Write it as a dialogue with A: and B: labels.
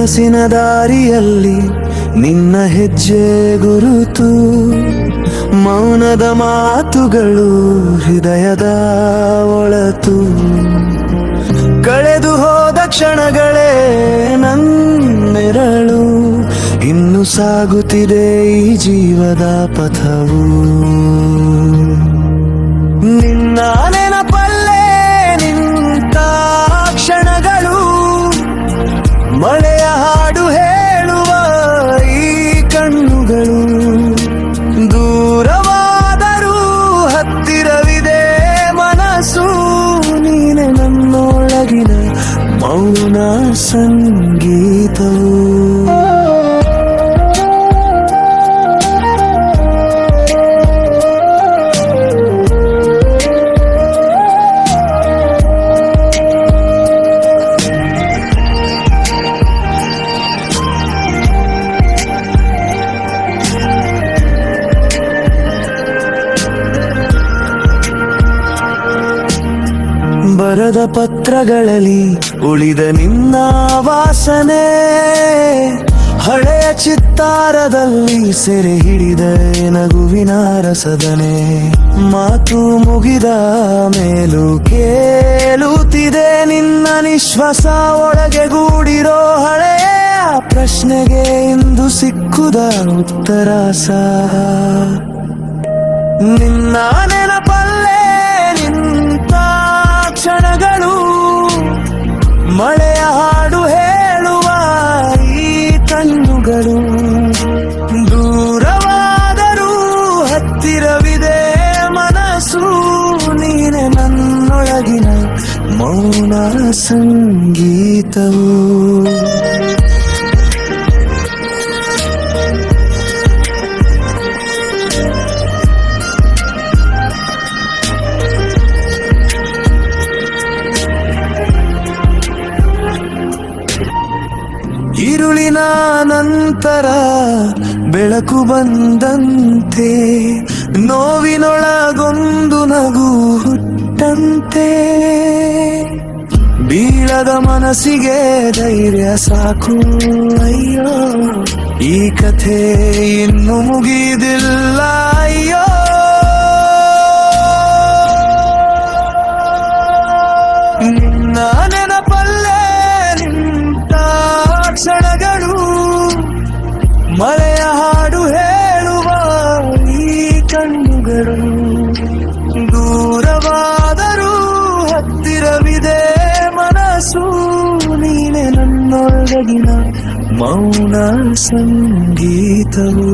A: ಕನಸಿನ ದಾರಿಯಲ್ಲಿ ನಿನ್ನ ಹೆಜ್ಜೆ ಗುರುತು, ಮೌನದ ಮಾತುಗಳು ಹೃದಯದ ಒಳತು. ಕಳೆದು ಹೋದ ಕ್ಷಣಗಳೇ ನನ್ನೆರಳು, ಇನ್ನು ಸಾಗುತ್ತಿದೆ ಈ ಜೀವದ ಪಥವು. ನಿನ್ನ ನೆನಪಲ್ಲೇ ನಿಂತ ಕ್ಷಣಗಳು, ಮಳೆಯ ಹಾಡು ಹೇಳುವ ಈ ಕಣ್ಣುಗಳು. ದೂರವಾದರೂ ಹತ್ತಿರವಿದೆ ಮನಸ್ಸು, ನೀನೆ ನನ್ನೊಳಗಿನ ಮೌನ ಸಂಗೀತವು. ಬರದ ಪತ್ರಗಳಲ್ಲಿ ಉಳಿದ ನಿನ್ನ ವಾಸನೆ, ಹಳೆಯ ಚಿತ್ತಾರದಲ್ಲಿ ಸೆರೆ ಹಿಡಿದ ನಗುವಿನ ರಸದನೆ. ಮಾತು ಮುಗಿದ ಮೇಲೂ ಕೇಳುತ್ತಿದೆ ನಿನ್ನ ನಿಶ್ವಾಸ, ಒಳಗೆ ಗೂಡಿರೋ ಹಳೆಯ ಪ್ರಶ್ನೆಗೆ ಇಂದು ಸಿಕ್ಕುದ ಉತ್ತರ ಸಹ. ನಿನ್ನ ನೆನಪಲ್ಲೇ ನಿಂತ ಕ್ಷಣಗಳು, ಮಳೆಯ ಹಾಡು ಹೇಳುವ ಈ ಕಣ್ಣುಗಳು. ದೂರವಾದರೂ ಹತ್ತಿರವಿದೆ ಮನಸ್ಸು, ನೀನೆ ನನ್ನೊಳಗಿನ ಮೌನ ಸಂಗೀತವು. ഇരുളിನ ನಂತರ ಬೆಳಕು ಬಂದಂತೆ, ನೋವಿನೊಳಗೊಂದು ನಗು ಹುಟ್ಟಂತೆ. ಬೀಳದ ಮನಸ್ಸಿಗೆ ಧೈರ್ಯ ಸಾಕು, ಅಯ್ಯೋ ಈ ಕಥೆ ಇನ್ನು ಮುಗಿದಿಲ್ಲ ಅಯ್ಯೋ. ನಿನ್ನ ನೆನಪಲ್ಲೇ ನಿಂತ ಕ್ಷಣಗಳು, ಮಳೆಯ ಹಾಡು ಹೇಳುವ ಈ ಕಣ್ಣುಗಳು. ದೂರವಾದರೂ ಹತ್ತಿರವಿದೆ ಮನಸ್ಸು, ನೀನೆ ನನ್ನೊಳಗಿನ ಮೌನ ಸಂಗೀತವು.